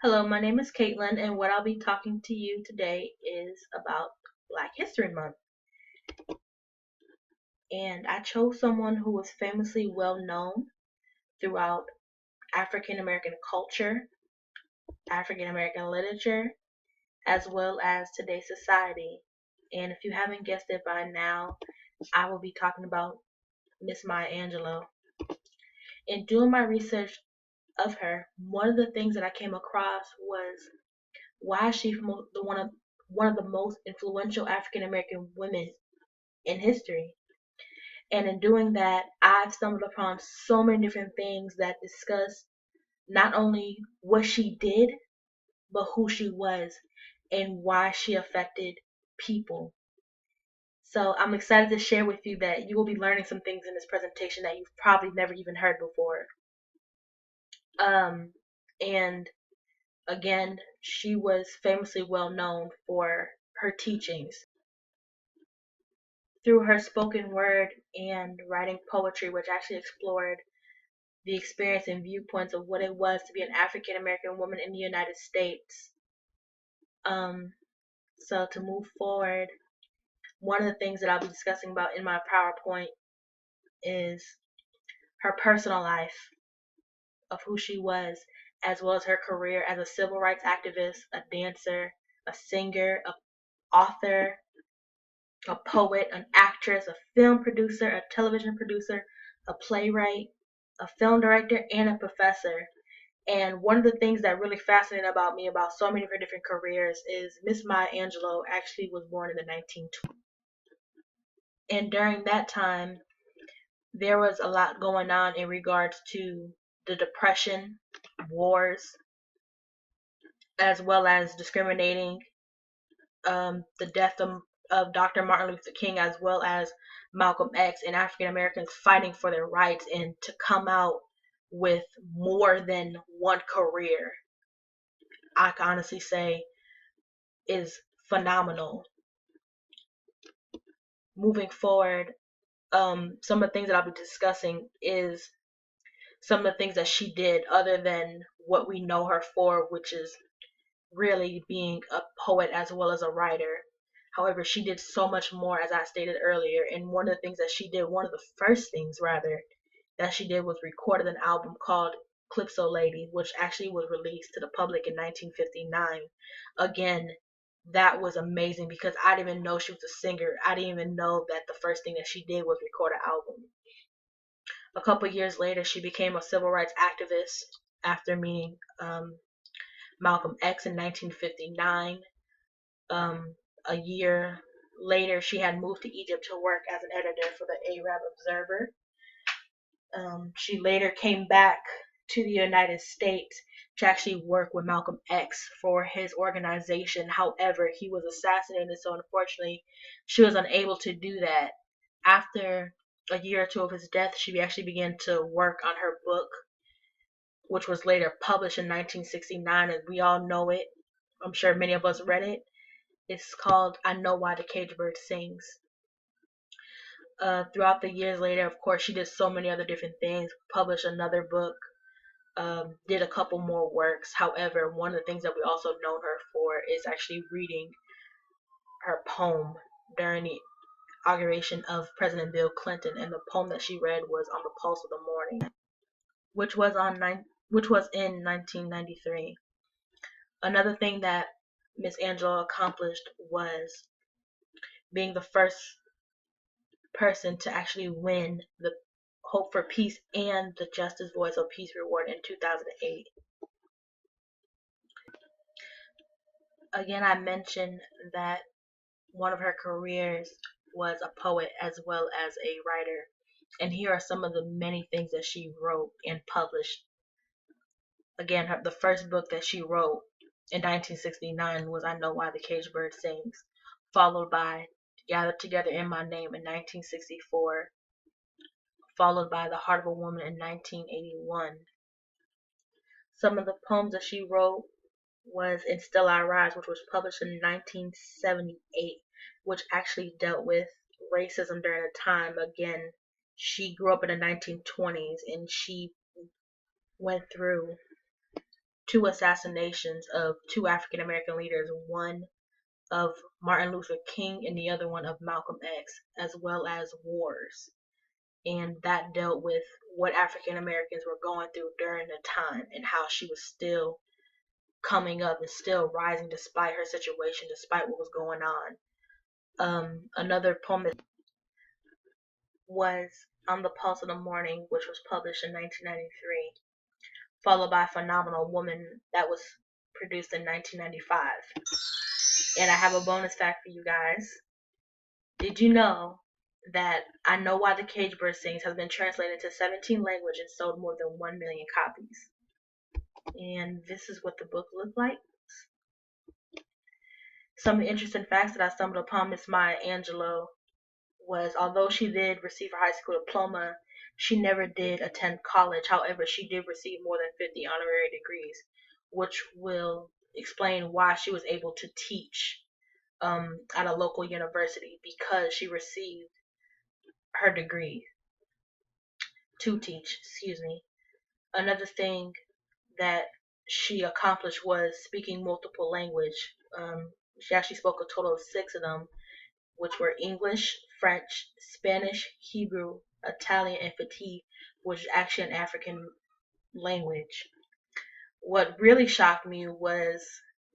Hello, my name is Caitlin, and what I'll be talking to you today is about Black History Month. And I chose someone who was famously well known throughout African American culture, African American literature, as well as today's society. And if you haven't guessed it by now, I will be talking about Miss Maya Angelou. In doing my research of her, one of the things that I came across was why she's one of the most influential African American women in history. And in doing that, I've stumbled upon so many different things that discuss not only what she did, but who she was and why she affected people. So I'm excited to share with you that you will be learning some things in this presentation that you've probably never even heard before. And again, she was famously well known for her teachings. Through her spoken word and writing poetry, which actually explored the experience and viewpoints of what it was to be an African American woman in the United States. Um, so to move forward, one of the things that I'll be discussing about in my PowerPoint is her personal life of who she was, as well as her career as a civil rights activist, a dancer, a singer, a author, a poet, an actress, a film producer, a television producer, a playwright, a film director, and a professor. And one of the things that really fascinated about me about so many of her different careers is Miss Maya Angelou actually was born in the 1920s. And during that time, there was a lot going on in regards to the Depression, wars, as well as discriminating, the death of Dr. Martin Luther King, as well as Malcolm X, and African Americans fighting for their rights and to come out with more than one career, I can honestly say is phenomenal. Moving forward, some of the things that I'll be discussing is some of the things that she did other than what we know her for, which is really being a poet as well as a writer. However, she did so much more, as I stated earlier. And one of the things that she did, one of the first things rather, that she did was recorded an album called Calypso Lady, which actually was released to the public in 1959. Again, that was amazing because I didn't even know she was a singer. I didn't even know that the first thing that she did was record an album. A couple years later, she became a civil rights activist after meeting Malcolm X in 1959. A year later, she had moved to Egypt to work as an editor for the Arab Observer. She later came back to the United States to actually work with Malcolm X for his organization. However, he was assassinated, so unfortunately, she was unable to do that. After a year or two of his death, she actually began to work on her book, which was later published in 1969, and we all know it. I'm sure many of us read it. It's called I Know Why the Caged Bird Sings. Throughout the years later, of course, she did so many other different things, published another book, did a couple more works. However, one of the things that we also know her for is actually reading her poem during the inauguration of President Bill Clinton, and the poem that she read was "On the Pulse of the Morning," which was in 1993. Another thing that Miss Angela accomplished was being the first person to actually win the Hope for Peace and the Justice Voice of Peace Reward in 2008. Again, I mentioned that one of her careers was a poet as well as a writer. And here are some of the many things that she wrote and published. Again, the first book that she wrote in 1969 was I Know Why the Caged Bird Sings, followed by Gathered Together in My Name in 1964, followed by The Heart of a Woman in 1981. Some of the poems that she wrote was In Still I Rise, which was published in 1978, which actually dealt with racism during the time. Again, she grew up in the 1920s and she went through two assassinations of two African American leaders, one of Martin Luther King and the other one of Malcolm X, as well as wars. And that dealt with what African Americans were going through during the time and how she was still coming up and still rising despite her situation, despite what was going on. Another poem was On the Pulse of the Morning, which was published in 1993, followed by Phenomenal Woman that was produced in 1995. And I have a bonus fact for you guys. Did you know that I Know Why the Cage Bird Sings has been translated into 17 languages and sold more than 1 million copies? And this is what the book looked like. Some interesting facts that I stumbled upon Miss Maya Angelou was, although she did receive her high school diploma, she never did attend college. However, she did receive more than 50 honorary degrees, which will explain why she was able to teach at a local university, because she received her degree to teach. Excuse me. Another thing that she accomplished was speaking multiple language. She actually spoke a total of 6 of them, which were English, French, Spanish, Hebrew, Italian, and Fati, which is actually an African language. What really shocked me was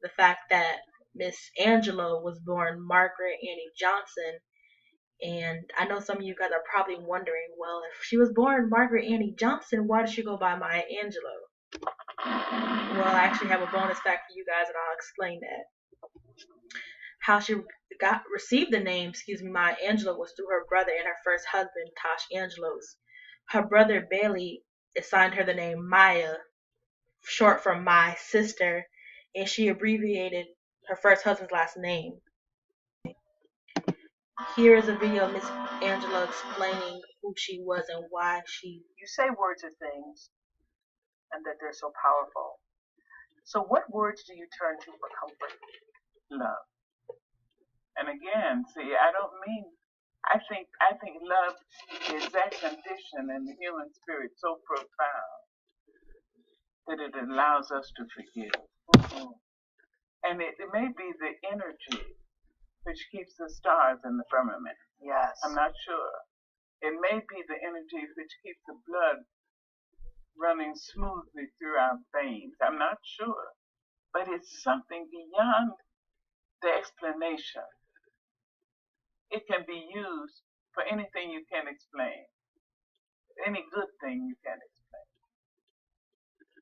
the fact that Miss Angela was born Margaret Annie Johnson. And I know some of you guys are probably wondering, well, if she was born Margaret Annie Johnson, why did she go by Maya Angelou? Well, I actually have a bonus fact for you guys, and I'll explain that. How she received the name, Maya Angelou, was through her brother and her first husband, Tosh Angelos. Her brother Bailey assigned her the name Maya, short for my sister, and she abbreviated her first husband's last name. Here is a video of Miss Angela explaining who she was and why she... You say words are things, and that they're so powerful. So what words do you turn to for comfort? Love. And again, see, I think love is that condition in the human spirit so profound that it allows us to forgive. Mm-hmm. And it may be the energy which keeps the stars in the firmament. Yes. I'm not sure. It may be the energy which keeps the blood running smoothly through our veins. I'm not sure. But it's something beyond the explanation. It can be used for anything you can explain. Any good thing you can explain.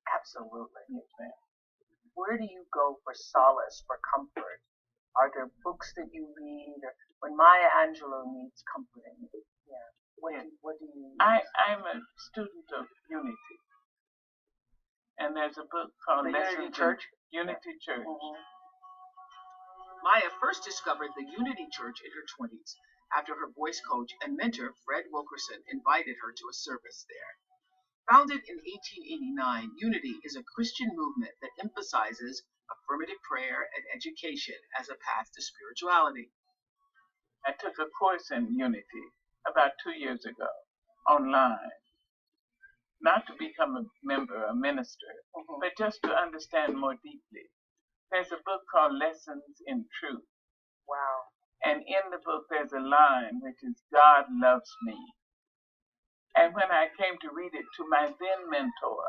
Absolutely. Yes, ma'am. Where do you go for solace, for comfort? Are there books that you read? Or when Maya Angelou needs comforting, yeah. What do you use? I'm a student of Unity. And there's a book called The Unity Church? Unity Church. Mm-hmm. Maya first discovered the Unity Church in her 20s after her voice coach and mentor Fred Wilkerson invited her to a service there. Founded in 1889, Unity is a Christian movement that emphasizes affirmative prayer and education as a path to spirituality. I took a course in Unity about 2 years ago, online. Not to become a member, a minister, but just to understand more deeply. There's a book called Lessons in Truth. Wow. And in the book there's a line which is, God loves me. And when I came to read it to my then mentor,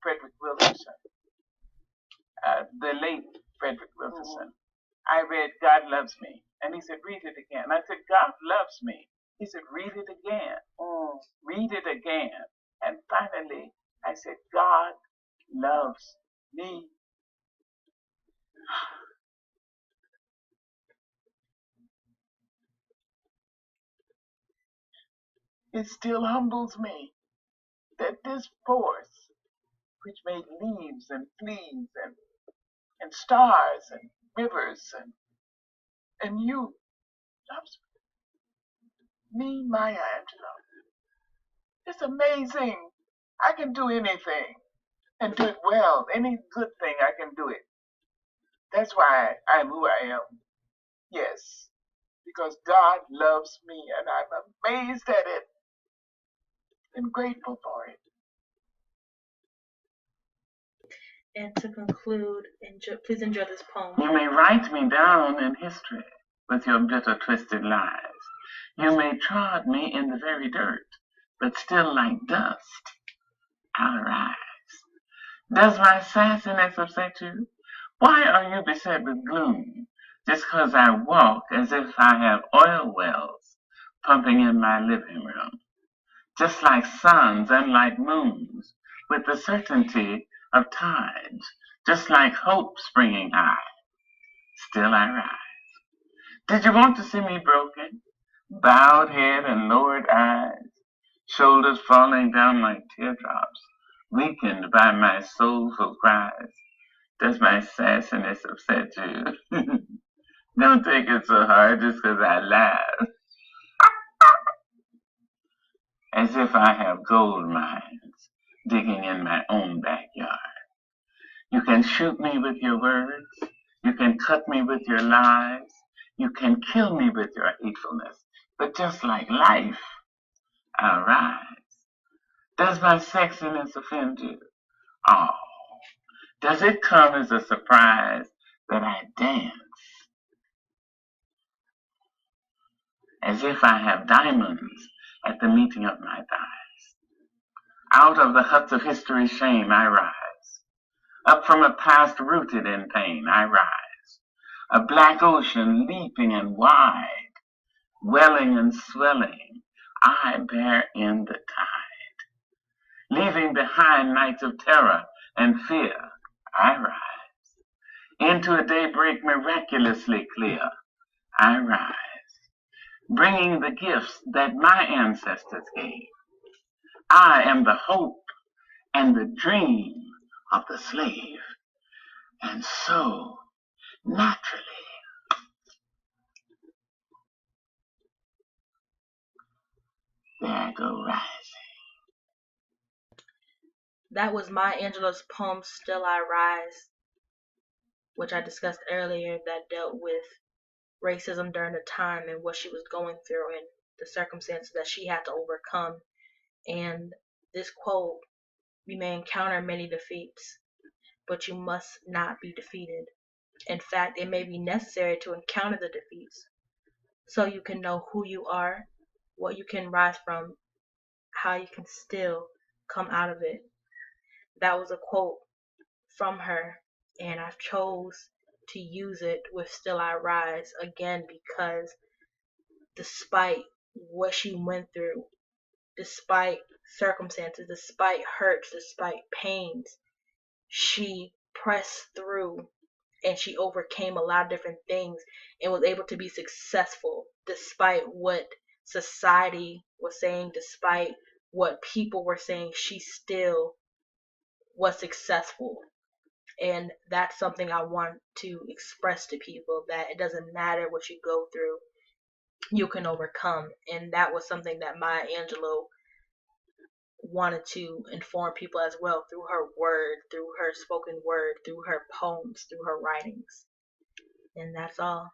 Frederick Wilkerson, the late Frederick Wilkerson, I read, God loves me. And he said, read it again. I said, God loves me. He said, read it again. Read it again. And finally, I said, God loves me. It still humbles me that this force, which made leaves and fleas and stars and rivers and you, loves me, Maya Angelou. It's amazing. I can do anything and do it well. Any good thing, I can do it. That's why I'm who I am. Yes, because God loves me and I'm amazed at it and grateful for it. And to conclude, please enjoy this poem. You may write me down in history with your bitter, twisted lies. You may trod me in the very dirt, but still like dust, I'll rise. Does my sassiness upset you? Why are you beset with gloom? Just 'cause I walk as if I have oil wells pumping in my living room. Just like suns and like moons, with the certainty of tides, just like hope springing high, still I rise. Did you want to see me broken? Bowed head and lowered eyes, shoulders falling down like teardrops, weakened by my soulful cries. Does my sassiness upset you? Don't take it so hard just 'cause I laugh, as if I have gold mines digging in my own backyard. You can shoot me with your words, you can cut me with your lies, you can kill me with your hatefulness, but just like life, I'll rise. Does my sexiness offend you? Oh, does it come as a surprise that I dance as if I have diamonds at the meeting of my thighs? Out of the huts of history's shame I rise. Up from a past rooted in pain I rise. A black ocean leaping and wide, welling and swelling, I bear in the tide. Leaving behind nights of terror and fear, I rise. Into a daybreak miraculously clear, I rise. Bringing the gifts that my ancestors gave. I am the hope and the dream of the slave. And so, naturally, there I go rising. That was Maya Angelou's poem Still I Rise, which I discussed earlier, that dealt with racism during the time and what she was going through and the circumstances that she had to overcome. And this quote, you may encounter many defeats, but you must not be defeated. In fact, it may be necessary to encounter the defeats so you can know who you are, what you can rise from, how you can still come out of it. That was a quote from her, and I've chose to use it with Still I Rise again because despite what she went through, despite circumstances, despite hurts, despite pains, she pressed through and she overcame a lot of different things and was able to be successful despite what society was saying, despite what people were saying. She still was successful. And that's something I want to express to people, that it doesn't matter what you go through, you can overcome. And that was something that Maya Angelou wanted to inform people as well through her word, through her spoken word, through her poems, through her writings. And that's all.